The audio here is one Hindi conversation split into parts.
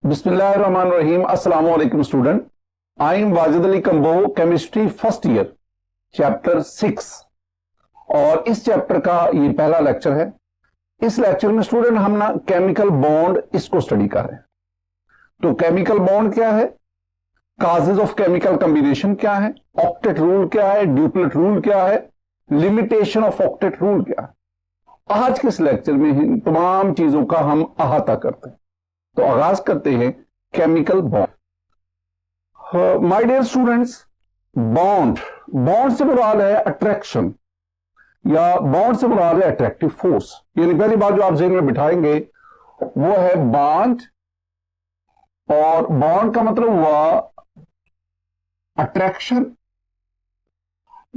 बिस्मिल्लाहिर्रहमानिर्रहीम। अस्सलाम वालेकुम student. I am Wajid Ali combo, chemistry first year, chapter 6। और इस चैप्टर का ये पहला लेक्चर है। इस लेक्चर में स्टूडेंट हम ना केमिकल बॉन्ड इसको स्टडी कर रहे हैं। तो केमिकल बॉन्ड क्या है, काजेज ऑफ केमिकल कॉम्बिनेशन क्या है, ऑक्टेट रूल क्या है, ड्यूप्लेट रूल क्या है, लिमिटेशन ऑफ ऑक्टेट रूल क्या है। आज के इस लेक्चर में इन तमाम चीजों का हम अहाता करते हैं। तो आगाज करते हैं chemical bond. My dear students, bond से मुराद है अट्रैक्शन, या बॉन्ड से मुराद है अट्रैक्टिव फोर्स। यानी पहली बात जो आप ज़हन में बिठाएंगे वो है बॉन्ड, और बॉन्ड का मतलब हुआ अट्रैक्शन,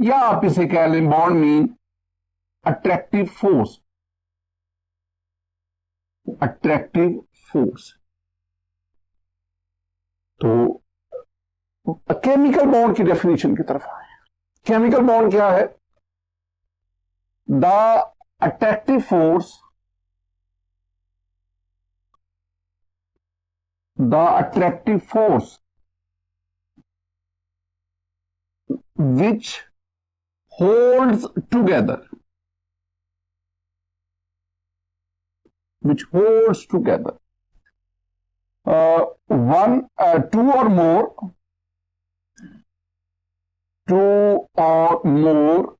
या आप इसे कह लें bond mean attractive force. Attractive force. तो केमिकल बॉन्ड की डेफिनेशन की तरफ आए। केमिकल बॉन्ड क्या है? The attractive force, the attractive force which holds together, two or more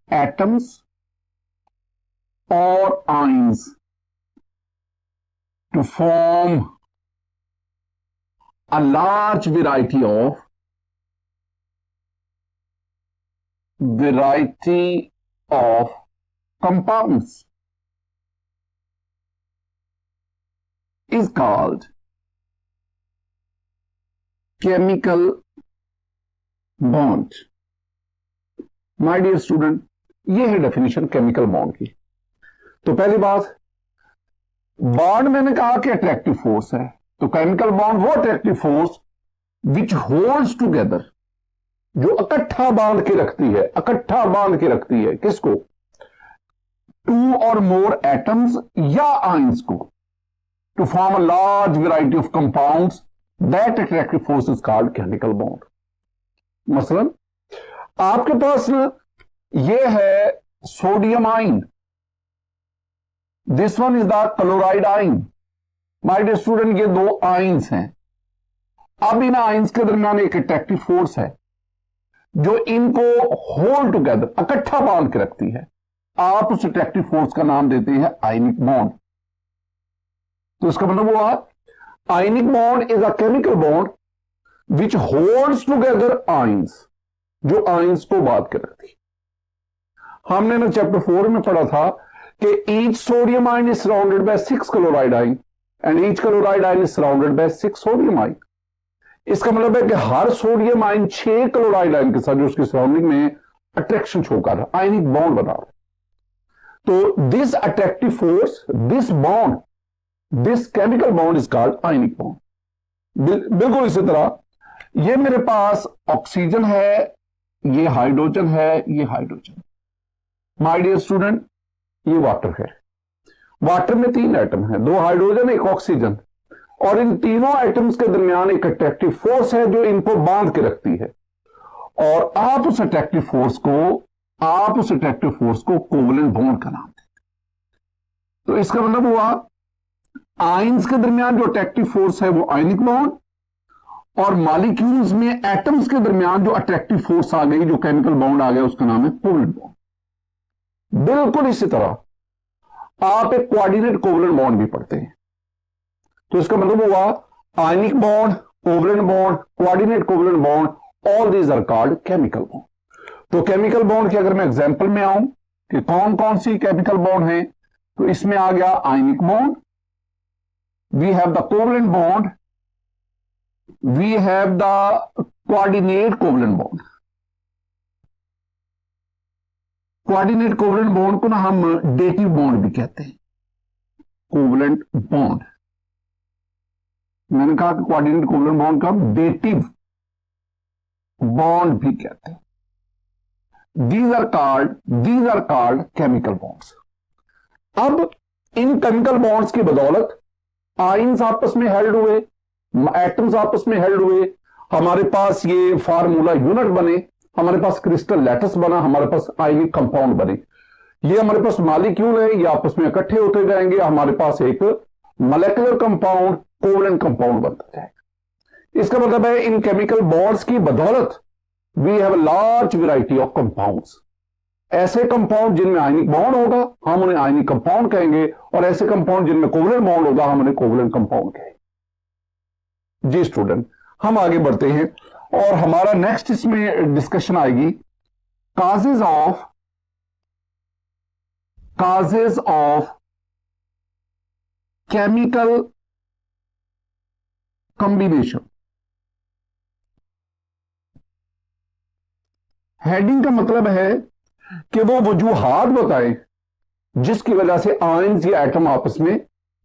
atoms or ions to form a large variety of compounds is called chemical bond. My dear student, ये है डेफिनेशन केमिकल बॉन्ड की। तो पहली बात, बॉन्ड मैंने कहा कि अट्रैक्टिव फोर्स है। तो केमिकल बॉन्ड वो attractive force which holds together, जो इकट्ठा बांध के रखती है। किसको? टू और मोर एटम्स या आयंस को, to form a large variety of compounds. That attractive force is called chemical bond. मसलन आपके पास ये है sodium ion, this one is the chloride ion. My dear student, ये दो आयंस हैं। अब इन आयंस के दरमियान एक अट्रैक्टिव फोर्स है जो इनको होल्ड टुगेदर, इकट्ठा बांध के रखती है। आप उस अट्रैक्टिव फोर्स का नाम देते हैं आयनिक बॉन्ड। तो इसका मतलब हुआ ionic bond is a chemical bond which holds together ions, जो आयंस को बांध के रखती है। हमने ना चैप्टर 4 में पढ़ा था कि each sodium ion is surrounded by 6 chloride ion and each chloride ion is surrounded by 6 sodium ion. इसका मतलब है कि हर सोडियम आयन 6 क्लोराइड आयन के साथ जो उसकी सराउंडिंग में अट्रैक्शन शो कर रहा है, आयनिक बॉन्ड बना रहा है। तो this attractive force, this bond, this chemical bond is called ionic bond. बिल्कुल इसी तरह ये मेरे पास ऑक्सीजन है, ये हाइड्रोजन है, ये हाइड्रोजन। माय डियर स्टूडेंट, ये वाटर है। वाटर में 3 एटम है, 2 हाइड्रोजन, 1 ऑक्सीजन, और इन तीनों एटम्स के दरमियान एक अट्रैक्टिव फोर्स है जो इनको बांध के रखती है। और आप उस अट्रैक्टिव फोर्स को कोवलेंट बॉन्ड का नाम देते। तो इसका मतलब हुआ आयंस के दरमियान जो अट्रैक्टिव फोर्स है वो आयनिक बॉन्ड, और मॉलिक्यूल्स में एटम्स के दरमियान जो अट्रैक्टिव फोर्स आ गई, जो केमिकल बॉन्ड आ गया, उसका नाम है कोवलेंट बॉन्ड। बिल्कुल इसी तरह आप एक कोऑर्डिनेट कोवलेंट बॉन्ड भी पढ़ते हैं। तो इसका मतलब हुआ ionic bond, covalent bond, coordinate covalent bond, all these are called chemical bond. तो केमिकल बॉन्ड की अगर मैं एग्जांपल में आऊं कि कौन कौन सी केमिकल बॉन्ड हैं, तो इसमें आ गया ionic bond, we have the covalent bond, we have the coordinate covalent bond. Coordinate covalent bond को ना हम डेटिव बॉन्ड भी कहते हैं। कोवलेंट बॉन्ड, मैंने कहा कि कोऑर्डिनेट कोवलेंट बॉन्ड का डेटिव बॉन्ड भी कहते हैं। These are called chemical bonds. अब इन केमिकल बॉन्ड्स की बदौलत आइंस आपस में हेल्ड हुए, एटम्स आपस में हेल्ड हुए, हमारे पास ये फार्मूला यूनिट बने, हमारे पास क्रिस्टल लैटिस बना, हमारे पास आयनिक कंपाउंड बने। ये हमारे पास मॉलिक्यूल है, ये आपस में इकट्ठे होते जाएंगे, हमारे पास एक मॉलिक्यूलर कंपाउंड, कोवलेंट कंपाउंड बनता जाएगा। इसका मतलब है इन केमिकल बॉन्ड्स की बदौलत we have large variety of compounds. ऐसे कंपाउंड जिनमें आयनिक बॉन्ड होगा हम उन्हें आयनिक कंपाउंड कहेंगे, और ऐसे कंपाउंड जिनमें कोवलेंट बॉन्ड होगा हम उन्हें कोवलेंट कंपाउंड कहेंगे। जी स्टूडेंट, हम आगे बढ़ते हैं और हमारा नेक्स्ट इसमें डिस्कशन आएगी causes of chemical combination. Heading का मतलब है कि वो वजूहात बताएं जिसकी वजह से आयंस या एटम आपस में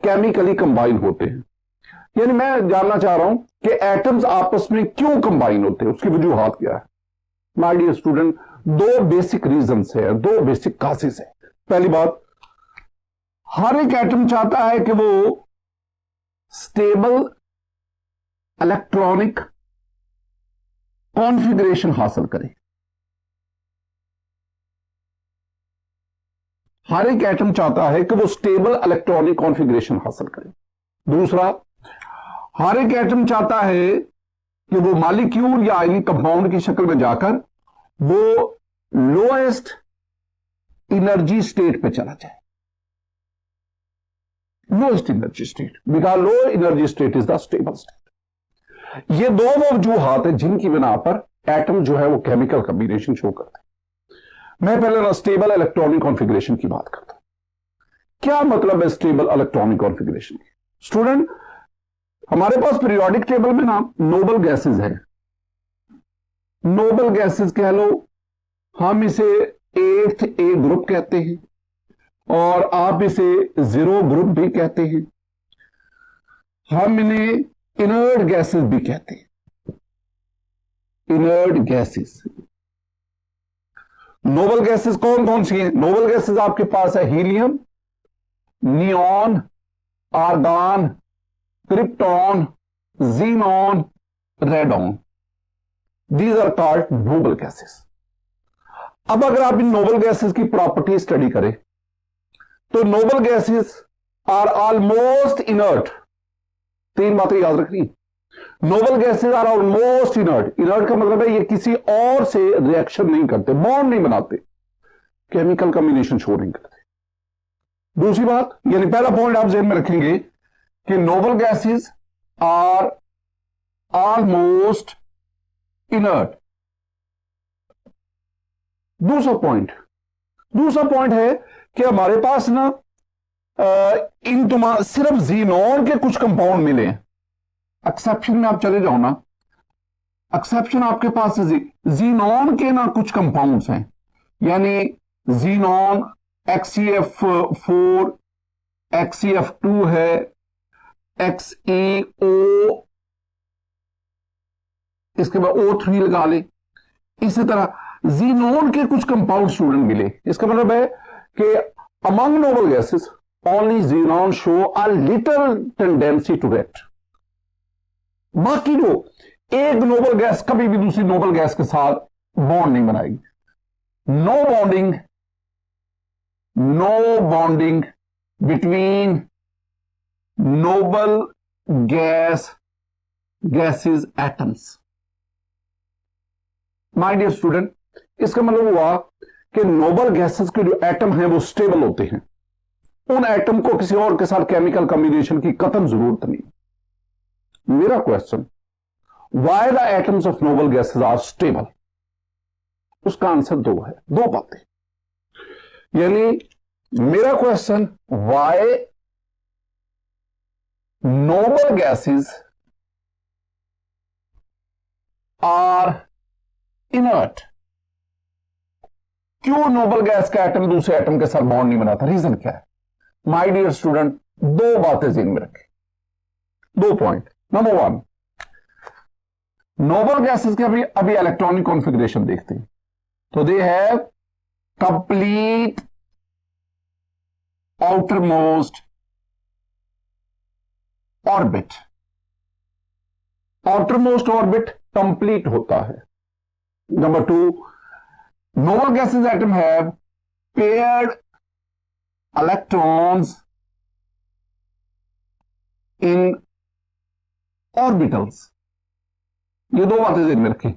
केमिकली कंबाइन होते हैं। यानी मैं जानना चाह रहा हूं कि एटम्स आपस में क्यों कंबाइन होते हैं, उसकी वजूहात क्या है। माय डियर स्टूडेंट, दो बेसिक रीजंस है, दो बेसिक कासेस है। पहली बात, हर एक एटम चाहता है कि वो स्टेबल इलेक्ट्रॉनिक कॉन्फ़िगरेशन हासिल करे। हर एक एटम चाहता है कि वो स्टेबल इलेक्ट्रॉनिक कॉन्फ़िगरेशन हासिल करे। दूसरा, हर एक एटम चाहता है कि वो मॉलिक्यूल या आयनिक कंपाउंड की शक्ल में जाकर वो लोएस्ट एनर्जी स्टेट पे चला जाए। Lowest energy state, because low energy state is the stable state. ये दो वो वजूहात है जिनकी बिना पर एटम जो है वो केमिकल कॉम्बिनेशन शो करते हैं। मैं पहले स्टेबल इलेक्ट्रॉनिक कॉन्फ़िगरेशन की बात करता हूं। क्या मतलब है स्टेबल इलेक्ट्रॉनिक कॉन्फ़िगरेशन की? स्टूडेंट, हमारे पास पीरियोडिक टेबल में ना नोबल गैसेस है। नोबल गैसेस कह लो, हम इसे 8th ए ग्रुप कहते हैं और आप इसे 0 ग्रुप भी कहते हैं। हम इन्हें इनर्ट गैसेस भी कहते हैं। इनर्ट गैसेस, नोबल गैसेस कौन कौन सी हैं? नोबल गैसेस आपके पास है helium, neon, argon, krypton, xenon, radon. These are called noble gases. अब अगर आप इन नोबल गैसेस की प्रॉपर्टी स्टडी करें तो noble gases are almost inert. 3 बातें याद रखनी। Noble gases are almost inert. Inert का मतलब है ये किसी और से रिएक्शन नहीं करते, बॉन्ड नहीं बनाते, केमिकल कॉम्बिनेशन शो नहीं करते। दूसरी बात, यानी पहला पॉइंट आप जेहन में रखेंगे कि noble gases are almost inert. दूसरा पॉइंट है कि हमारे पास ना इन सिर्फ जीनॉन के कुछ कंपाउंड मिले हैं। एक्सेप्शन में आप चले जाओ ना, एक्सेप्शन आपके पास जीनॉन के ना कुछ कंपाउंड्स हैं, यानी जीनॉन XeF4, XeF2 है, XeO, इसके बाद O3 लगा ले। इसी तरह जीनॉन के कुछ कंपाउंड स्टूडेंट मिले। इसका मतलब है कि among noble gases only xenon show a little tendency to react. बाकी जो एक नोबल गैस कभी भी दूसरी नोबल गैस के साथ बॉन्ड नहीं बनाएगी। No bonding between noble gases atoms. My dear student, इसका मतलब हुआ कि नोबल गैसेस के जो एटम हैं वो स्टेबल होते हैं। उन एटम को किसी और के साथ केमिकल कॉम्बिनेशन की कतई जरूरत नहीं। मेरा question, why the atoms of noble gases are stable, उसका आंसर 2 है, 2 बातें। यानी मेरा question, why noble gases are inert. क्यों नोबल गैस का एटम दूसरे एटम के साथ बॉन्ड नहीं बनाता? रीजन क्या है? माय डियर स्टूडेंट, 2 बातें ज़हन में रखें, 2 पॉइंट। नंबर 1, नोबल गैसेस के अभी इलेक्ट्रॉनिक कॉन्फ़िगरेशन देखते हैं तो they have complete outer most orbit, outermost orbit complete होता है। Number 2, noble gases atom have paired electrons in orbitals. ये दो बातें ध्यान में रखें।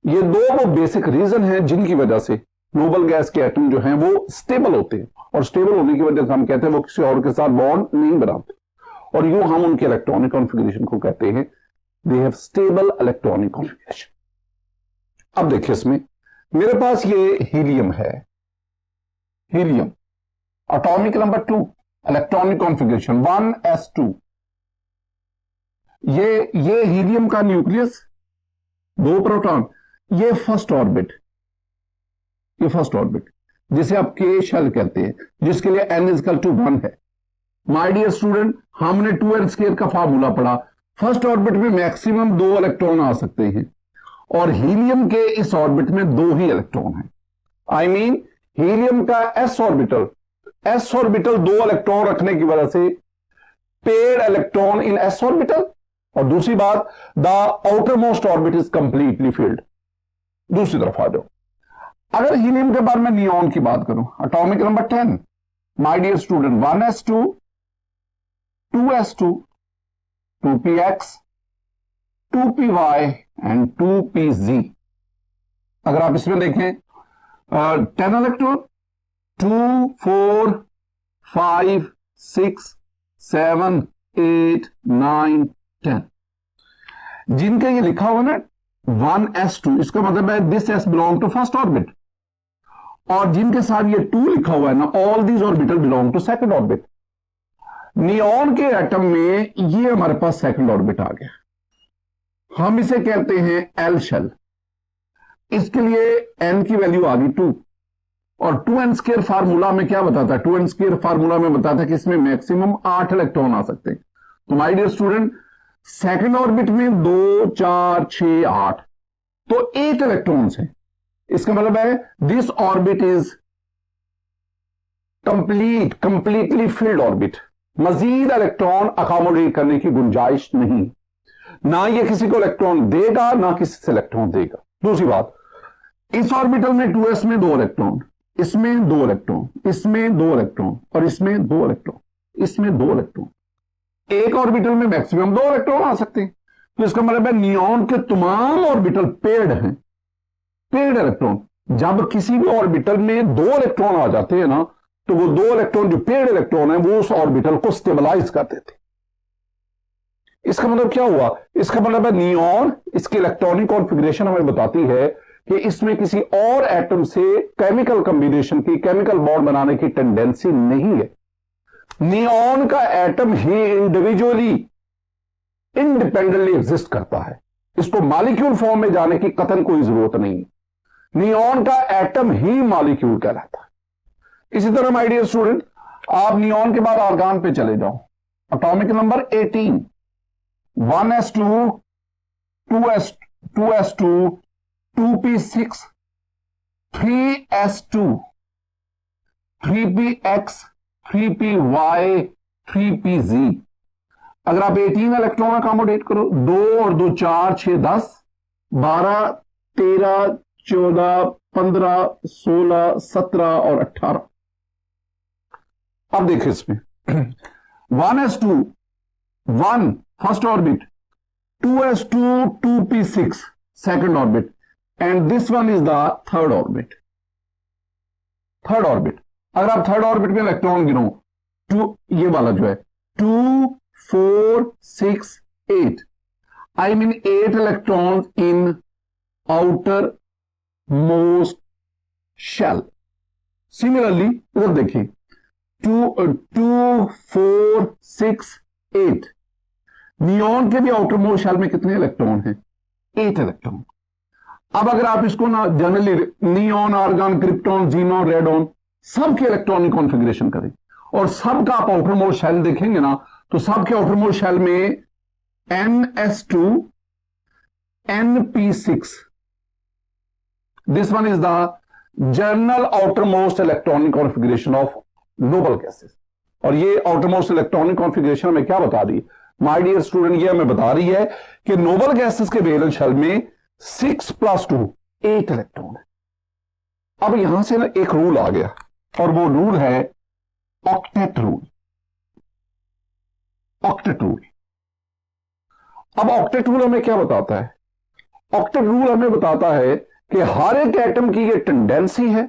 ये दो वो बेसिक रीजन हैं जिनकी वजह से नोबल गैस के एटम जो हैं वो स्टेबल होते हैं, और स्टेबल होने की वजह से हम कहते हैं वो किसी और के साथ बॉन्ड नहीं बनाते, और यूं हम उनके इलेक्ट्रॉनिक कॉन्फ़िगरेशन को कहते हैं they have stable electronic configuration. अब देखिए, इसमें मेरे पास ये हीलियम है, helium atomic number 2, electronic configuration 1s2। ये हीलियम का न्यूक्लियस, 2 प्रोटॉन, ये फर्स्ट ऑर्बिट, ये फर्स्ट ऑर्बिट जिसे आप के शेल कहते हैं, जिसके लिए n=1 है। माय डियर स्टूडेंट, हमने 2n² का फार्मूला पढ़ा। फर्स्ट ऑर्बिट में मैक्सिमम 2 इलेक्ट्रॉन आ सकते हैं, और हीलियम के इस ऑर्बिट में 2 ही इलेक्ट्रॉन हैं। आई मीन हीलियम का s ऑर्बिटल 2 इलेक्ट्रॉन रखने की वजह से paid electron in s orbital, और दूसरी बात the outer most orbit is completely field. दूसरी तरफ आ जाओ, अगर हीलियम के बाद में नियॉन की बात करूं, atomic number 10, my dear student 1s2, 2s2, 2px, 2py and 2pz। अगर आप इसमें देखें 10 इलेक्ट्रॉन, 2 4 5 6 7 8 9 10, जिनका ये लिखा हुआ ना 1s2, इसका मतलब है this s belong to first orbit, और जिनके साथ ये 2 लिखा हुआ है ना, all these orbital belong to second orbit. Neon के एटम में ये हमारे पास सेकंड ऑर्बिट आ गया, हम इसे कहते हैं एल शेल। इसके लिए n की वैल्यू आ गई 2, और 2n² फार्मूला में क्या बताता है, 2n² फार्मूला में बताता है कि इसमें मैक्सिमम 8 इलेक्ट्रॉन आ सकते हैं। तो my dear student, second orbit में 2 4 6 8, तो 8 इलेक्ट्रॉन्स हैं। इसका मतलब है this orbit is completely filled orbit. मजीद इलेक्ट्रॉन अकोमोडेट करने की गुंजाइश नहीं, ना ये किसी को इलेक्ट्रॉन देगा ना किसी से इलेक्ट्रॉन देगा। दूसरी बात, इस ऑर्बिटल में 2s में 2 इलेक्ट्रॉन, इसमें 2 इलेक्ट्रॉन, इसमें 2 इलेक्ट्रॉन, और इसमें 2 इलेक्ट्रॉन, इसमें 2 इलेक्ट्रॉन। एक ऑर्बिटल में मैक्सिमम 2 इलेक्ट्रॉन आ सकते हैं। तो इसका मतलब है नियॉन के तमाम ऑर्बिटल पेड हैं, पेड इलेक्ट्रॉन। जब किसी भी ऑर्बिटल में 2 इलेक्ट्रॉन आ जाते हैं ना, तो वो 2 इलेक्ट्रॉन जो पेड इलेक्ट्रॉन है वो उस ऑर्बिटल को स्टेबलाइज कर देते। इसका मतलब क्या हुआ, इसका मतलब है नियॉन, इसकी इलेक्ट्रॉनिक कॉन्फ़िगरेशन हमें बताती है कि इसमें किसी और एटम से केमिकल कॉम्बिनेशन की, केमिकल बॉन्ड बनाने की टेंडेंसी नहीं है। नियॉन का एटम ही इंडिविजुअली इंडिपेंडेंटली एग्जिस्ट करता है, इसको मॉलिक्यूल फॉर्म में जाने की कतई कोई जरूरत नहीं है। नियॉन का एटम ही मॉलिक्यूल कहलाता है। इसी तरह माय डियर स्टूडेंट, आप नियॉन के बाद आर्गन पे चले जाओ। Atomic number 18, 1s2, 2s2, 2p6, 3s2, 3px, 3py, 3pz। अगर आप 18 इलेक्ट्रॉन अकोमोडेट करो, 2 और 2 4 6 10 12 13 14 15 16 17 और 18। अब देखिए इसमें 1s2 1 first orbit, 2s2 2p6 second orbit, and this one is the third orbit. Third orbit, अगर आप थर्ड ऑर्बिट में इलेक्ट्रॉन गिनो, 2 ये वाला जो है 2 4 6 8, I mean 8 electron in outermost shell. Similarly इधर देखिए 2 4 6 8, नियॉन के भी आउटर मोस्ट शेल में कितने इलेक्ट्रॉन हैं, 8 इलेक्ट्रॉन। अब अगर आप इसको ना generally neon, argon, krypton, xenon, radon सबके इलेक्ट्रॉनिक कॉन्फ़िगरेशन करें, और सबका आप आउटर मोस्ट शेल देखेंगे ना, तो सबके आउटर मोस्ट शेल में ns2 np6, this one is the general outer most electronic configuration of noble gases. और ये आउटरमोस्ट इलेक्ट्रॉनिक कॉन्फ़िगरेशन हमें क्या बता रही है? माय डियर स्टूडेंट, ये हमें बता रही है कि नोबल गैसेस के वैलेंस शेल में 6 + 2 8 इलेक्ट्रॉन है। अब यहां से ना एक रूल आ गया और वो रूल है ऑक्टेट रूल। Octet rule. अब ऑक्टेट रूल हमें क्या बताता है? ऑक्टेट रूल हमें बताता है कि हर एक एटम की ये टेंडेंसी है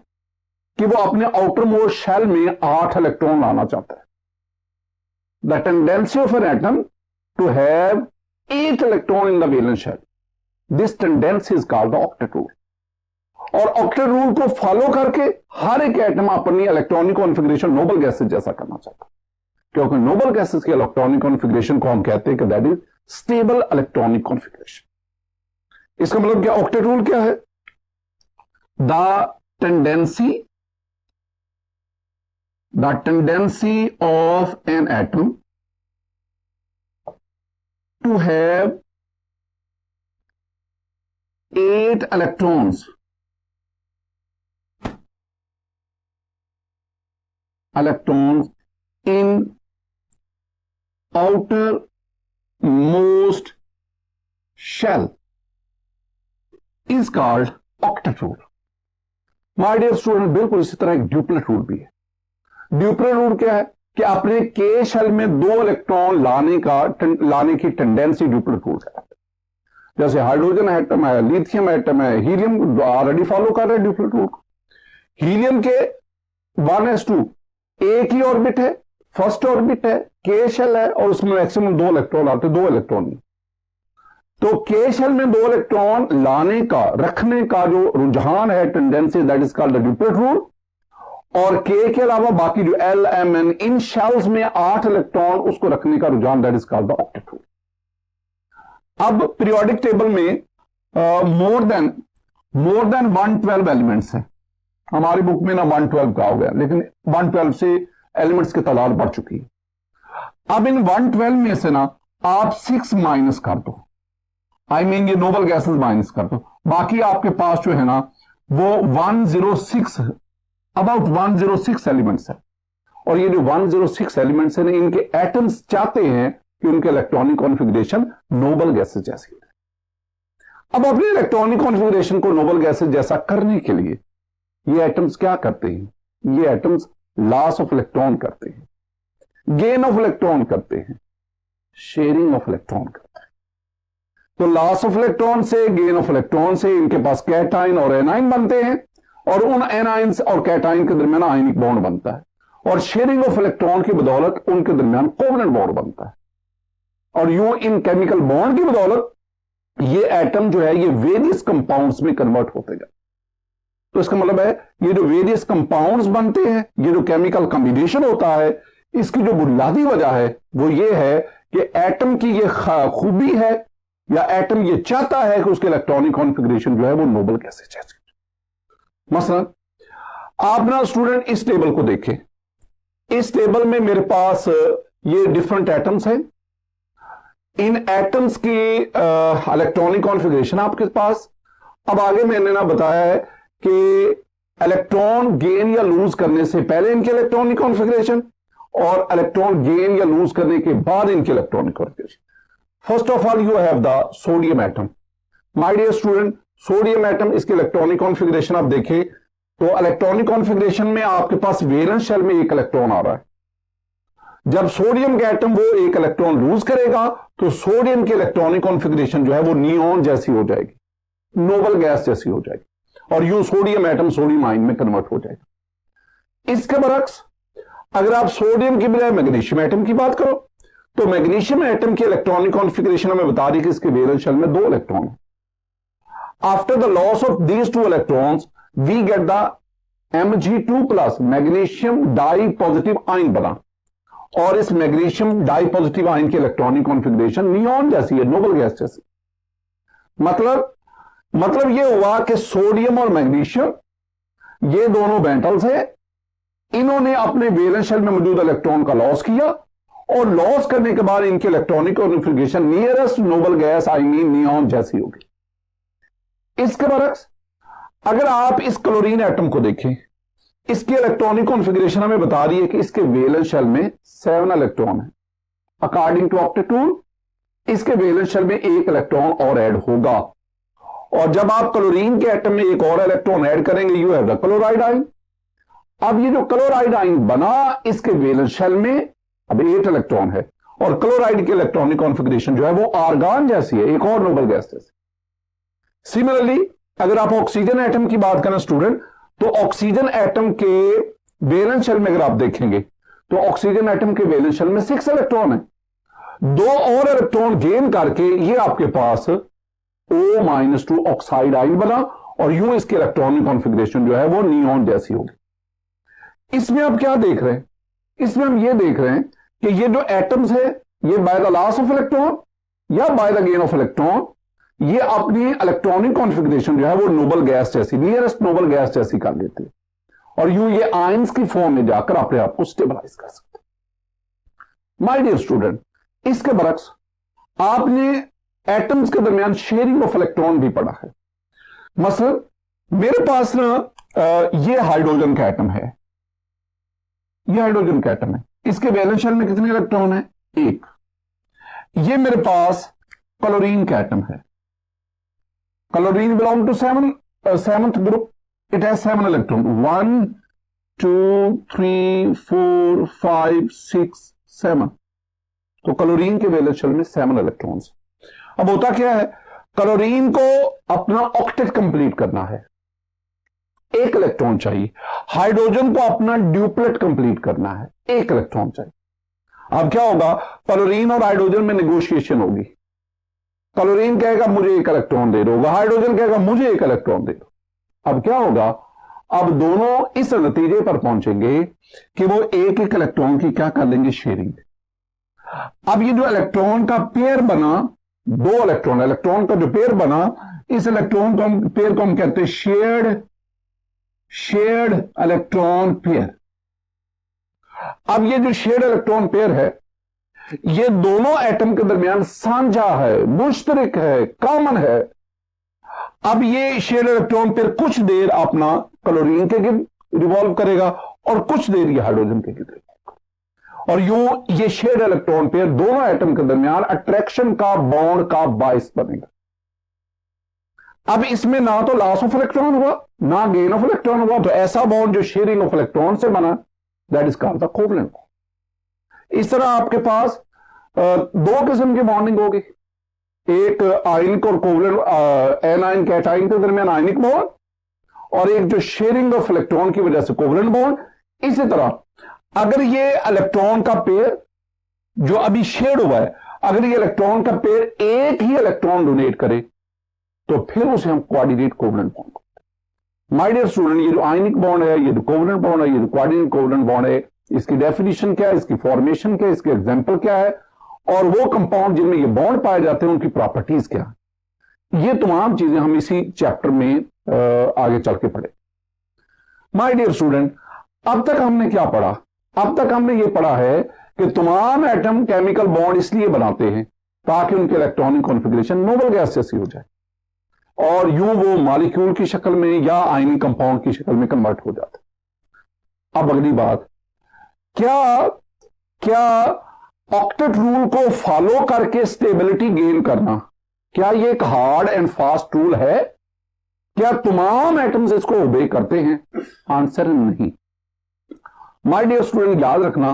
कि वो अपने आउटर मोस्ट शेल में 8 इलेक्ट्रॉन लाना चाहता है। The tendency of an atom to have 8 electron in the valence shell, this tendency is called the octet rule. और ऑक्टेट रूल को फॉलो करके हर एक एटम अपनी इलेक्ट्रॉनिक कॉन्फ़िगरेशन नोबल गैसेस जैसा करना चाहता है, क्योंकि नोबल गैसेस की इलेक्ट्रॉनिक कॉन्फ़िगरेशन को हम कहते हैं कि that is stable electronic configuration. इसका मतलब क्या? ऑक्टेट रूल क्या है? The tendency of an atom to have 8 electrons in outermost shell is called octet rule. My dear student, बिल्कुल इसी तरह एक ड्यूपलेट रूल भी है। ड्यूपलेट रूल क्या है कि अपने के शेल में 2 इलेक्ट्रॉन लाने की टेंडेंसी ड्यूपलेट रूल है। जैसे हाइड्रोजन एटम है, लिथियम एटम है, हीलियम ऑलरेडी फॉलो कर रहे हैं ड्यूपलेट रूल। हीलियम के 1s2 एक ही ऑर्बिट है, फर्स्ट ऑर्बिट है, के शेल है और उसमें मैक्सिमम 2 इलेक्ट्रॉन आते हैं, 2 इलेक्ट्रॉन। तो के शेल में 2 इलेक्ट्रॉन लाने का, रखने का जो रुझान है, tendency, that is called the duplet rule. और के अलावा बाकी जो एल एम एन इन शेल्स में 8 इलेक्ट्रॉन उसको रखने का रुझान, that is called the octet rule. अब पीरियोडिक टेबल में मोर देन 112 एलिमेंट्स हैं। हमारी बुक में ना 112 का हो गया, लेकिन 112 से एलिमेंट्स की तादाद बढ़ चुकी है। अब इन 112 में से ना आप 6 माइनस कर दो, ये नोबल गैसेस माइनस कर दो, बाकी आपके पास जो है ना वो 106 अबाउट 106 एलिमेंट्स है। और ये जो 106 एलिमेंट्स है ना, इनके एटम्स चाहते हैं कि उनके इलेक्ट्रॉनिक कॉन्फ़िगरेशन नोबल गैसेस जैसी है। अब अपनी इलेक्ट्रॉनिक कॉन्फ़िगरेशन को नोबल गैसेस जैसा करने के लिए ये एटम्स क्या करते हैं? ये एटम्स लॉस ऑफ इलेक्ट्रॉन करते हैं, गेन ऑफ इलेक्ट्रॉन करते हैं, शेयरिंग ऑफ इलेक्ट्रॉन करते हैं। तो लॉस ऑफ इलेक्ट्रॉन से, गेन ऑफ इलेक्ट्रॉन से इनके पास कैटाइन और एनाइन बनते हैं और उन एनाइंस और कैटाइन के दरमियान आयनिक बॉन्ड बनता है। और शेयरिंग ऑफ इलेक्ट्रॉन की बदौलत उनके दरमियान कोवेलेंट बॉन्ड बनता है। और यूं इन केमिकल बॉन्ड की बदौलत ये एटम जो है ये वेरियस कंपाउंड्स में कन्वर्ट होते गए। तो इसका मतलब है ये जो वेरियस कंपाउंड्स बनते हैं, ये जो केमिकल कॉम्बिनेशन होता है, इसकी जो बुनियादी वजह है वो ये है कि एटम की ये खूबी है या एटम ये चाहता है कि उसके इलेक्ट्रॉनिक कॉन्फ़िगरेशन जो है वो नोबल गैसेस जैसी। मसलन आप ना स्टूडेंट इस टेबल को देखें, इस टेबल में मेरे पास ये डिफरेंट एटम्स हैं। इन एटम्स की इलेक्ट्रॉनिक कॉन्फ़िगरेशन आपके पास। अब आगे मैंने ना बताया है कि इलेक्ट्रॉन गेन या लूज करने से पहले इनके इलेक्ट्रॉनिक कॉन्फ़िगरेशन और इलेक्ट्रॉन गेन या लूज करने के बाद इनके electronic configuration. First of all you have the sodium atom. My dear student, sodium atom, इसके इलेक्ट्रॉनिक कॉन्फ़िगरेशन आप देखें तो इलेक्ट्रॉनिक कॉन्फ़िगरेशन में आपके पास वैलेंस शेल में 1 इलेक्ट्रॉन आ रहा है। जब सोडियम का एटम वो 1 इलेक्ट्रॉन लूज करेगा तो सोडियम की इलेक्ट्रॉनिक कॉन्फ़िगरेशन जो है वो नियॉन जैसी हो जाएगी, नोबल गैस जैसी हो जाएगी और यूं सोडियम एटम सोडियम आयन में कन्वर्ट हो जाएगा। इसके बरक्स अगर आप सोडियम की बजाय मैग्नीशियम एटम की बात करो तो मैग्नीशियम एटम की इलेक्ट्रॉनिक कॉन्फ़िगरेशन हमें बता रही कि इसके वैलेंस शेल में 2 इलेक्ट्रॉन है। After the loss of these 2 electrons we get the Mg2+ magnesium dipositive ion बना और इस मैग्नीशियम डाई पॉजिटिव आयन की इलेक्ट्रॉनिक कॉन्फ़िगरेशन नियॉन जैसी है, नोबल गैस जैसी। मतलब यह हुआ कि सोडियम और मैग्नीशियम ये दोनों मेटल्स हैं, इन्होंने अपने वैलेंस शेल में मौजूद इलेक्ट्रॉन का लॉस किया और लॉस करने के बाद इनके electronic configuration nearest noble gas neon जैसी होगी। इसके बरक्स अगर आप इस क्लोरीन एटम को देखें, इसकी इलेक्ट्रॉनिक कॉन्फ़िगरेशन हमें बता रही है कि इसके वैलेंस शेल में 7 इलेक्ट्रॉन है। अकॉर्डिंग टू ऑक्टेट रूल इसके वैलेंस शेल में 1 इलेक्ट्रॉन और ऐड होगा, और जब आप क्लोरीन के एटम में एक और इलेक्ट्रॉन ऐड करेंगे you have the chloride ion. अब ये जो क्लोराइड आयन बना इसके वैलेंस शेल में अब 8 इलेक्ट्रॉन है, और क्लोराइड की इलेक्ट्रॉनिक कॉन्फ़िगरेशन जो है वो आर्गन जैसी है, एक और नोबल गैस जैसी। सिमिलरली अगर आप ऑक्सीजन एटम की बात करें स्टूडेंट, तो ऑक्सीजन एटम के वैलेंस शेल में अगर आप देखेंगे तो ऑक्सीजन एटम के वैलेंस शेल में 6 इलेक्ट्रॉन है। 2 और इलेक्ट्रॉन गेन करके ये आपके पास O-2 ऑक्साइड आयन बना, और यूं इसकी इलेक्ट्रॉनिक कॉन्फ़िगरेशन जो है वो नियॉन जैसी होगी। इसमें आप क्या देख रहे हैं, इसमें हम ये देख रहे हैं कि ये जो एटम्स है ये by the loss of electron या by the gain of electron ये अपनी इलेक्ट्रॉनिक कॉन्फ़िगरेशन जो है वो नोबल गैस जैसी, नियरेस्ट नोबल गैस जैसी कर देते हैं, और यूं ये आयंस की फॉर्म में जाकर अपने आप को स्टेबलाइज कर सकते हैं। माय डियर स्टूडेंट, इसके बरक्स आपने एटम्स के दरमियान शेयरिंग ऑफ इलेक्ट्रॉन भी पढ़ा है। मसलन मेरे पास ना ये हाइड्रोजन का एटम है, ये हाइड्रोजन का एटम है, इसके वैलेंस शेल में कितने इलेक्ट्रॉन है? 1। ये मेरे पास क्लोरीन का एटम है, chlorine belong to seventh group, it has 7 electron, 1 2 3 4 5 6 7। तो क्लोरीन के वैलेंस शेल में 7 इलेक्ट्रॉन्स। अब होता क्या है, क्लोरीन को अपना ऑक्टेट कंप्लीट करना है, 1 इलेक्ट्रॉन चाहिए। हाइड्रोजन को अपना ड्यूप्लेट कंप्लीट करना है, 1 इलेक्ट्रॉन चाहिए। अब क्या होगा, क्लोरीन और हाइड्रोजन में नेगोशिएशन होगी। क्लोरीन कहेगा मुझे 1 इलेक्ट्रॉन दे दो, हाइड्रोजन कहेगा मुझे 1 इलेक्ट्रॉन दे दो। अब क्या होगा, अब दोनों इस नतीजे पर पहुंचेंगे कि वो 1-1 इलेक्ट्रॉन की क्या कर लेंगे, शेयरिंग। अब ये जो इलेक्ट्रॉन का पेयर बना, 2 इलेक्ट्रॉन, इलेक्ट्रॉन का जो पेयर बना, इस इलेक्ट्रॉन को पेयर को हम कहते हैं शेयर्ड इलेक्ट्रॉन पेयर। अब ये जो शेयर्ड इलेक्ट्रॉन पेयर है ये दोनों एटम के दरमियान साझा है, मुश्तरक है, कॉमन है। अब ये शेयर्ड इलेक्ट्रॉन पेयर कुछ देर अपना क्लोरीन के गिर्द रिवॉल्व करेगा और कुछ देर ये हाइड्रोजन के गिर्द रिवॉल्व करेगा, और यूं ये शेयर्ड इलेक्ट्रॉन पेयर दोनों एटम के दरमियान अट्रैक्शन का बॉन्ड का बायस बनेगा। अब इसमें ना तो लॉस ऑफ इलेक्ट्रॉन हुआ ना गेन ऑफ इलेक्ट्रॉन हुआ, तो ऐसा बॉन्ड जो शेयरिंग ऑफ इलेक्ट्रॉन से बना that is called the covalent bond. इस तरह आपके पास 2 किस्म की बॉन्डिंग होगी, एक आयनिक और कोवलेंट एनायन कैटायन के दरमियान आयनिक बॉन्ड, और एक जो शेयरिंग ऑफ इलेक्ट्रॉन की वजह से कोवलेंट बॉन्ड। इसी तरह अगर ये इलेक्ट्रॉन का पेयर जो अभी शेयर्ड हुआ है, अगर ये इलेक्ट्रॉन का पेयर एक ही इलेक्ट्रॉन डोनेट करे तो फिर उसे हम कोऑर्डिनेट कोवलेंट बॉन्ड कहते हैं। माय डियर स्टूडेंट, ये जो आयनिक बॉन्ड है, ये जो कोवलेंट बॉन्ड है, ये जो कोऑर्डिनेट कोवलेंट बॉन्ड है, इसकी डेफिनेशन क्या है, इसकी फॉर्मेशन क्या है, इसके एग्जांपल क्या है, और वो कंपाउंड जिनमें ये बॉन्ड पाए जाते हैं उनकी प्रॉपर्टीज क्या है, ये तमाम चीजें हम इसी चैप्टर में आगे चल के पढ़े। माय डियर स्टूडेंट, अब तक हमने क्या पढ़ा? अब तक हमने ये पढ़ा है कि तमाम एटम केमिकल बॉन्ड इसलिए बनाते हैं ताकि उनके इलेक्ट्रॉनिक कॉन्फ़िगरेशन नोबल गैस जैसी हो जाए और यूं वो मॉलिक्यूल की शक्ल में या आयनिक कंपाउंड की शक्ल में कन्वर्ट हो जाते। अब अगली बात, क्या ऑक्टेट रूल को फॉलो करके स्टेबिलिटी गेन करना, क्या ये एक हार्ड एंड फास्ट रूल है? क्या तमाम एटम्स इसको ओबे करते हैं? आंसर नहीं। माय डियर स्टूडेंट, याद रखना,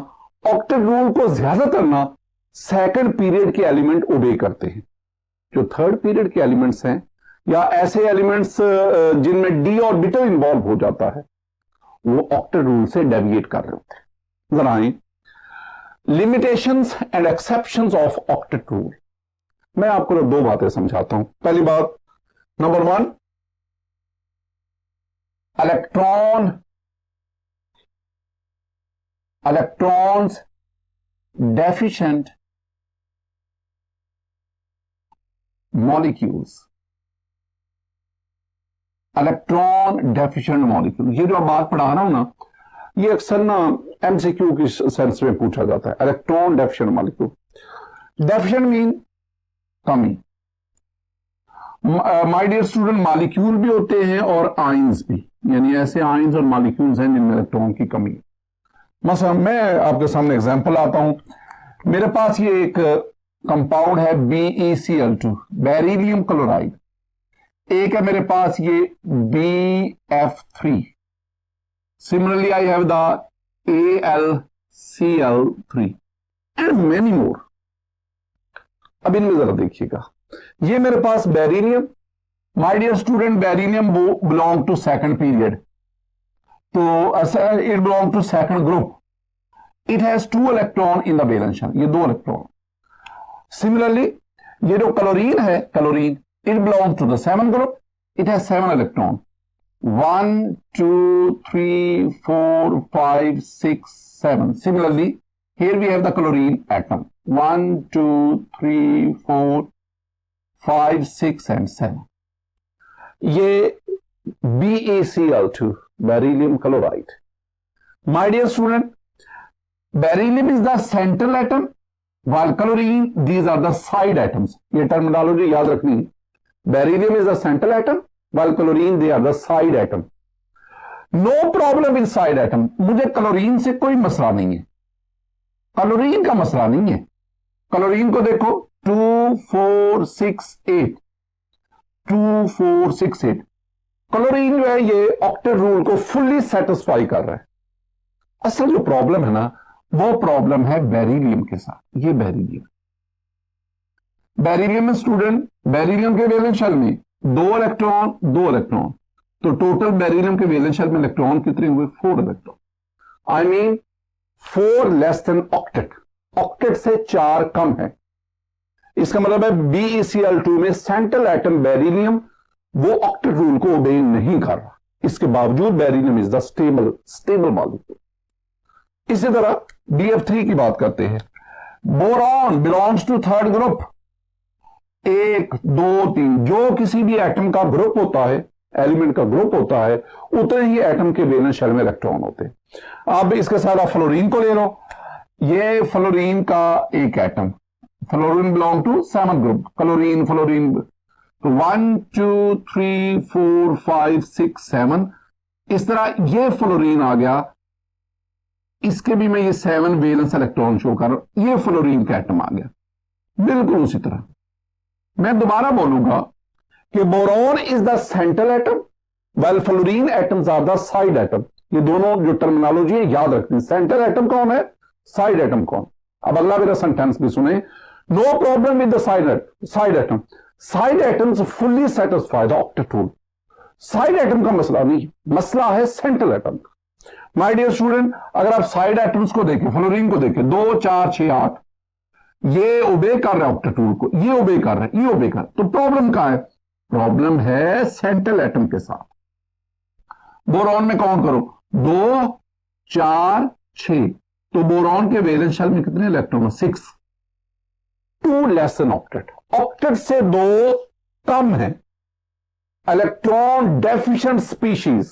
ऑक्टेट रूल को ज्यादातर ना सेकंड पीरियड के एलिमेंट ओबे करते हैं। जो थर्ड पीरियड के एलिमेंट्स हैं या ऐसे एलिमेंट्स जिनमें डी ऑर्बिटल इंवॉल्व हो जाता है, वो ऑक्टेट रूल से डेविएट कर रहे होते हैं। जरा आए limitations and exceptions of octet rule. मैं आपको 2 बातें समझाता हूं। पहली बात, number 1, electrons deficient molecules। Electron deficient molecule, ये जो आप बात पढ़ा रहा हूं ना, ये अक्सर ना एमसीक्यू की सेंस में पूछा जाता है। Electron deficient molecule, deficient mean कमी, माय डियर स्टूडेंट, मॉलिक्यूल भी होते हैं और आयंस भी, यानी ऐसे आयंस और मॉलिक्यूल्स हैं जिनमें इलेक्ट्रॉन की कमी है। मसलन मैं आपके सामने एग्जांपल आता हूं, मेरे पास ये एक कंपाउंड है BeCl2, बेरिलियम क्लोराइड। एक है मेरे पास ये BF3, similarly I have the AlCl3 and many more. अब इनमें जरा देखिएगा, ये मेरे पास beryllium, my dear student, beryllium belong to second period, तो it belong to second group, it has 2 electron in the valence shell, ये 2 इलेक्ट्रॉन। सिमिलरली ये जो क्लोरीन है, chlorine, it belong to the 7th group, it has 7 electron, 1 2 3 4 5 6 7। Similarly, here we have the chlorine atom, 1 2 3 4 5 6 and 7. ये BeCl2, beryllium chloride. My dear student, beryllium is the central atom, while chlorine, these are the side atoms. ये terminology याद रखनी है। Beryllium is the central atom, while chlorine, they are the side atom. No problem with side atom. मुझे क्लोरीन से कोई मसला नहीं है, क्लोरीन का मसला नहीं है। क्लोरीन को देखो 2 4 6 8, 2 4 6 8। क्लोरीन जो है ये ऑक्टेट रूल को फुल्ली सेटिस्फाई कर रहा है। असल जो प्रॉब्लम है ना, वो प्रॉब्लम है बेरिलियम के साथ। ये बेरिलियम में स्टूडेंट, बेरिलियम के वैलेंस शेल में 2 इलेक्ट्रॉन 2 इलेक्ट्रॉन, तो टोटल बेरिलियम के वैलेंस शेल में इलेक्ट्रॉन कितने हुए? 4 electron. I mean 4 less than octet, octet से 4 कम है। इसका मतलब है BeCl2 में सेंट्रल एटम बेरिलियम वो ऑक्टेट रूल को ओबे नहीं कर रहा, इसके बावजूद beryllium is the stable molecule. इसी तरह BF3 की बात करते हैं, boron belongs to 3rd group, 1 2 3, जो किसी भी एटम का ग्रुप होता है, एलिमेंट का ग्रुप होता है, उतने ही एटम के वैलेंस शेल में इलेक्ट्रॉन होते हैं। अब इसके साथ आप फ्लोरीन को ले लो, ये फ्लोरीन का एक atom, fluorine belong to 7th group, fluorine तो 1 2 3 4 5 6 7, इस तरह ये फ्लोरीन आ गया, इसके भी मैं ये 7 वैलेंस इलेक्ट्रॉन शो कर रहा हूं, ये फ्लोरीन का एटम आ गया। बिल्कुल उसी तरह मैं दोबारा बोलूंगा कि boron is the central atom, well fluorine atoms are the side atom. ये दोनों जो टर्मिनोलॉजी है याद रखनी, सेंट्रल एटम कौन है, साइड एटम कौन। अब अगला मेरा सेंटेंस भी सुने, no problem with the side atom, side atoms fully satisfy the octet rule. Side atom का मसला नहीं, मसला है सेंट्रल एटम का। माय डियर स्टूडेंट, अगर आप साइड एटम्स को देखें, फ्लोरीन को देखें, 2 4 6 8, ये ओबे कर रहा है ऑक्टेट रूल को, ये ओबे कर रहा है, ये ओबे कर, तो प्रॉब्लम कहां है? प्रॉब्लम है सेंट्रल एटम के साथ। बोरॉन में काउंट करो, 2 4 6, तो बोरॉन के वैलेंस शेल में कितने electron? 6, 2 less than octet, octet से 2 कम है। Electron deficient species,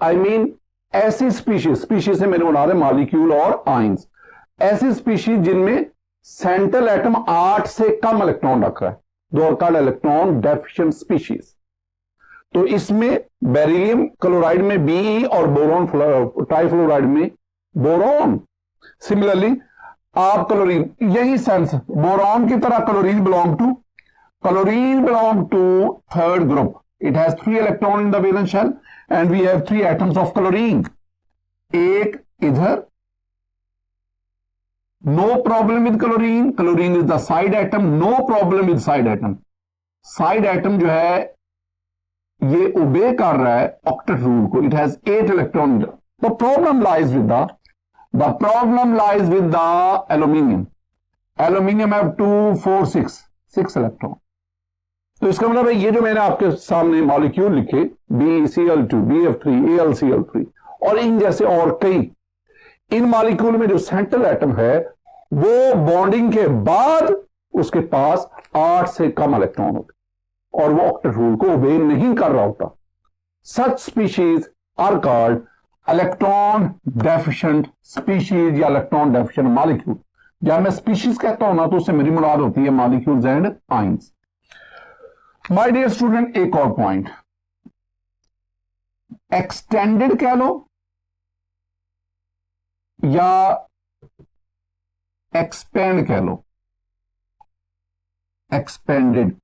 I mean ऐसी स्पीशीज से मैंने बना रहे मॉलिक्यूल और आयंस, ऐसी स्पीशीज जिनमें सेंट्रल एटम 8 से कम इलेक्ट्रॉन रख रहा है, दो कॉल्ड इलेक्ट्रॉन डेफिशिएंट स्पीशीज। तो इसमें बेरिलियम क्लोराइड में Be और बोरॉन ट्राइफ्लोराइड में बोरॉन। सिमिलरली आप क्लोरीन, यही सेंस, बोरॉन की तरह chlorine belong to 3rd group, it has 3 electron in the valence shell and we have 3 atoms of chlorine, एक इधर, no problem with chlorine, chlorine is the side atom, no problem with side atom. Side atom जो है ये ओबे कर रहा है ऑक्टेट रूल को, it has 8 electron. The problem lies with the aluminium, aluminium have 2 4 6 electron. तो इसका मतलब है ये जो मैंने आपके सामने मॉलिक्यूल लिखे, BeCl2, BF3, AlCl3 और इन जैसे और कई, इन मॉलिक्यूल में जो सेंट्रल एटम है वो बॉन्डिंग के बाद उसके पास 8 से कम इलेक्ट्रॉन होते और वो ऑक्टेट रूल को ओबे नहीं कर रहा होता। Such species are called electron deficient species या इलेक्ट्रॉन डेफिशिएंट मॉलिक्यूल। जब मैं स्पीशीज कहता हूं ना, तो उससे मेरी मुराद होती है molecules and ions. My dear student, एक और पॉइंट, एक्सटेंडेड कह लो या एक्सपेंड कह लो, एक्सपेंडेड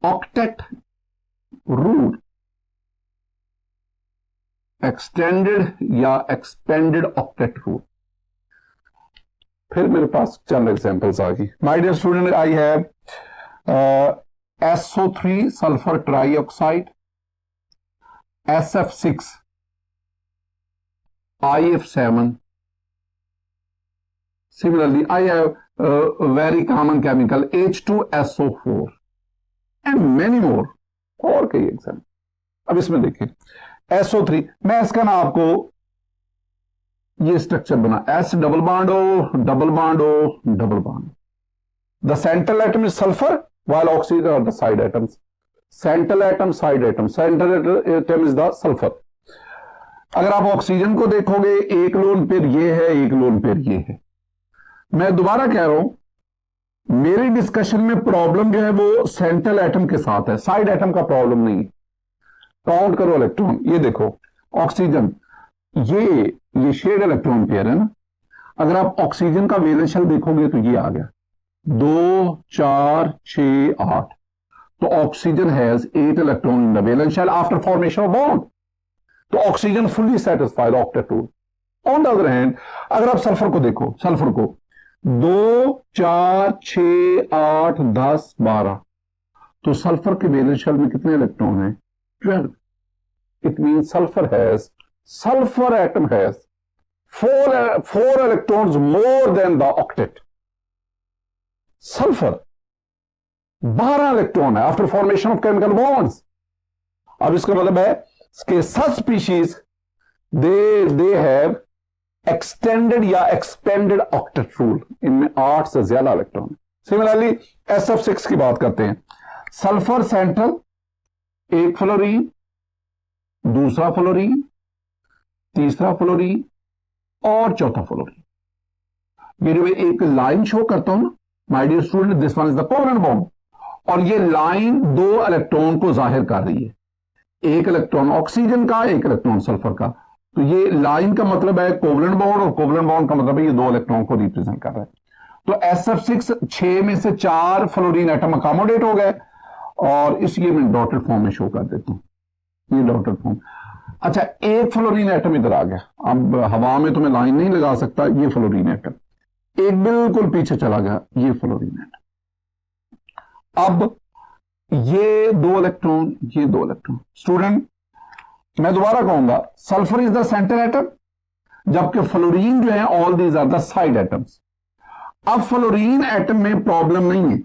ऑक्टेट रूल, एक्सटेंडेड या एक्सपेंडेड ऑक्टेट रूल। फिर मेरे पास चंद एग्जांपल्स आ गई। My dear student, I have SO3 sulphur trioxide, SF6 IF7. Similarly, I have a very common chemical H2SO4 and many more. और कई एग्जाम्पल। अब इसमें देखिए SO3, मैं इसका ना आपको ये स्ट्रक्चर बना, S double bond O, double bond O, double bond. The central atom is sulphur while oxygen are the side atoms. Central atom, side atom. Central atom is the sulfur. अगर आप ऑक्सीजन को देखोगे, एक लोन पेयर ये है, एक लोन पेयर ये है। मैं दोबारा कह रहा हूं, मेरी डिस्कशन में प्रॉब्लम जो है वो सेंट्रल एटम के साथ है, साइड एटम का प्रॉब्लम नहीं। काउंट करो इलेक्ट्रॉन, ये देखो ऑक्सीजन, ये शेड इलेक्ट्रॉन पेयर है ना। अगर आप ऑक्सीजन का वैलेंस शेल देखोगे तो ये आ गया 2, 4, 6, 8। तो oxygen has 8 electron in the valence shell after formation of bond. तो oxygen fully satisfied octet rule. On the other hand, अगर आप सल्फर को देखो, सल्फर को 2, 4, 6, 8, 10, 12, तो सल्फर के वैलेंस शेल में कितने इलेक्ट्रॉन हैं? 12। It mean sulphur atom has 4 electrons more than the octet. Sulphur 12 electron है after formation of chemical bonds. अब इसका मतलब है कि such species they have extended या एक्सपेंडेड ऑक्टेट रूल, इनमें 8 से ज्यादा इलेक्ट्रॉन। सिमिलरली SF6 की बात करते हैं, सल्फर सेंट्रल, एक फ्लोरीन, दूसरा फ्लोरीन, तीसरा फ्लोरीन और चौथा फ्लोरीन। ये जो एक लाइन शो करता हूं ना, my dear student, this one is the covalent bond, और ये लाइन 2 इलेक्ट्रॉन को जाहिर कर रही है, एक इलेक्ट्रॉन ऑक्सीजन का, एक इलेक्ट्रॉन सल्फर का। तो ये लाइन का मतलब है कोवलेंट बॉन्ड, और कोवलेंट बॉन्ड का मतलब है ये 2 इलेक्ट्रॉन को रिप्रेजेंट कर रहा है। तो SF6 6 में से 4 फ्लोरीन एटम अकोमोडेट हो गए, और इसलिए मैं डॉटेड फॉर्म में शो कर देता हूं, ये डॉटेड फॉर्म। अच्छा, एक फ्लोरीन एटम इधर आ गया, अब हवा में तो मैं लाइन नहीं लगा सकता, ये फ्लोरीन एटम एक बिल्कुल पीछे चला गया, ये फ्लोरीन एटम। अब ये 2 इलेक्ट्रॉन, ये 2 इलेक्ट्रॉन। स्टूडेंट, मैं दोबारा कहूंगा, sulphur is the centre atom, जबकि फ्लोरीन जो है all these are the side atoms. अब फ्लोरीन एटम में प्रॉब्लम नहीं है,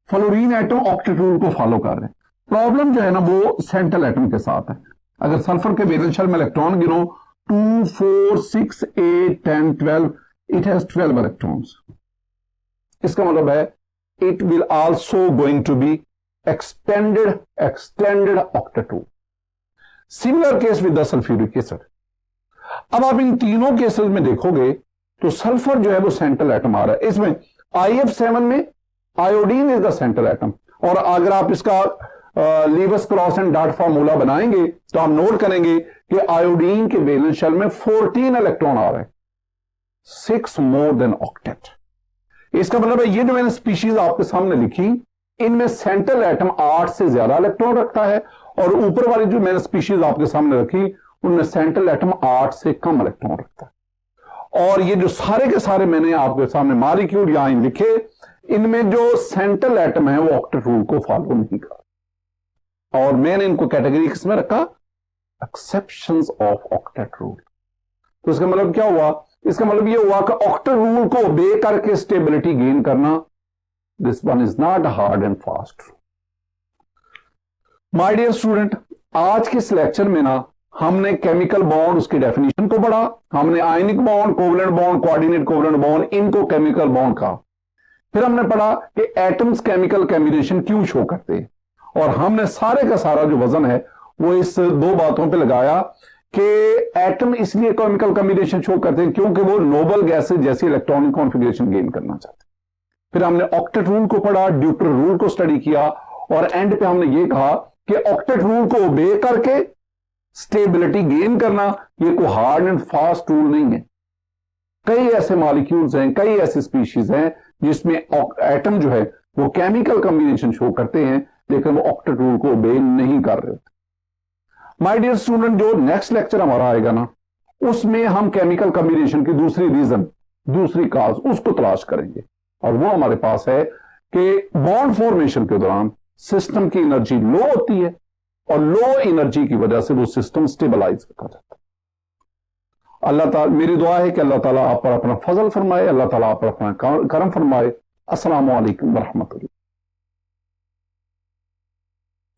फ्लोरीन एटम ऑक्टेट रूल को फॉलो कर रहे हैं। प्रॉब्लम जो है ना वो सेंट्रल एटम के साथ है। अगर सल्फर के वैलेंस शेल में इलेक्ट्रॉन गिनो 2, 4, 6, 8, 10, 12, इट हैज 12 इलेक्ट्रॉन्स। इसका मतलब है it will also going to be extended octet rule. Similar case with the sulphuric acid. अब आप इन तीनों केसेस में देखोगे तो सल्फर जो है वो सेंट्रल एटम आ रहा है। इसमें IF7 में iodine is the central atom, और अगर आप इसका लीवस क्रॉस एंड डॉट फॉर्मूला बनाएंगे तो आप नोट करेंगे कि आयोडीन के वैलेंस शेल में 14 इलेक्ट्रॉन आ रहे हैं, 6 मोर देन ऑक्टेट। इसका मतलब है ये जो मैंने स्पीशीज आपके सामने लिखी, इनमें सेंट्रल एटम 8 से ज्यादा इलेक्ट्रॉन रखता है, और ऊपर वाली जो मैंने स्पीशीज आपके सामने रखी उनमें सेंट्रल एटम 8 से कम इलेक्ट्रॉन रखता है। और ये जो सारे के सारे मैंने आपके सामने मॉलिक्यूल यहां लिखे, इनमें जो सेंट्रल एटम है वो ऑक्टेट रूल को फॉलो नहीं कर, और मैंने इनको कैटेगरी किसमें रखा? Exceptions of octet rule. तो इसका मतलब क्या हुआ? इसका मतलब यह हुआ कि ऑक्टेट रूल को ओबे करके स्टेबिलिटी गेन करना, this one is not hard and fast. My dear student, आज के इस लेक्चर में ना हमने केमिकल बॉन्ड, उसकी डेफिनेशन को पढ़ा, हमने आयनिक bond, covalent bond, coordinate covalent bond, इनको केमिकल बॉन्ड कहा। फिर हमने पढ़ा कि एटम्स केमिकल कॉम्बिनेशन क्यों शो करते हैं, और हमने सारे का सारा जो वजन है वो इस 2 बातों पे लगाया कि एटम इसलिए केमिकल कॉम्बिनेशन शो करते हैं क्योंकि वो नोबल गैसेज जैसी इलेक्ट्रॉनिक कॉन्फ़िगरेशन गेन करना चाहते हैं। फिर हमने ऑक्टेट रूल को पढ़ा, ड्यूटर रूल को स्टडी किया, और एंड पे हमने ये कहा कि ऑक्टेट रूल को ओबे करके स्टेबिलिटी गेन करना ये कोई हार्ड एंड फास्ट रूल नहीं है। कई ऐसे मॉलिक्यूल्स हैं, कई ऐसी स्पीशीज हैं जिसमें एटम जो है वो केमिकल कॉम्बिनेशन शो करते हैं, लेकिन वो ऑक्टेट रूल को ओबे नहीं कर रहे होते। माय डियर स्टूडेंट, जो नेक्स्ट लेक्चर हमारा आएगा ना, उसमें हम केमिकल कॉम्बिनेशन की दूसरी रीजन, दूसरी काज उसको तलाश करेंगे। और वो हमारे पास है कि बॉन्ड फॉर्मेशन के दौरान सिस्टम की एनर्जी लो होती है और लो एनर्जी की वजह से वो सिस्टम स्टेबलाइज कर जाता है। अल्लाह ताला, मेरी दुआ है कि अल्लाह ताला आप पर अपना फजल फरमाए, अल्लाह ताला आप पर अपना करम फरमाए। अस्सलामु अलैकुम व रहमतुल्लाह।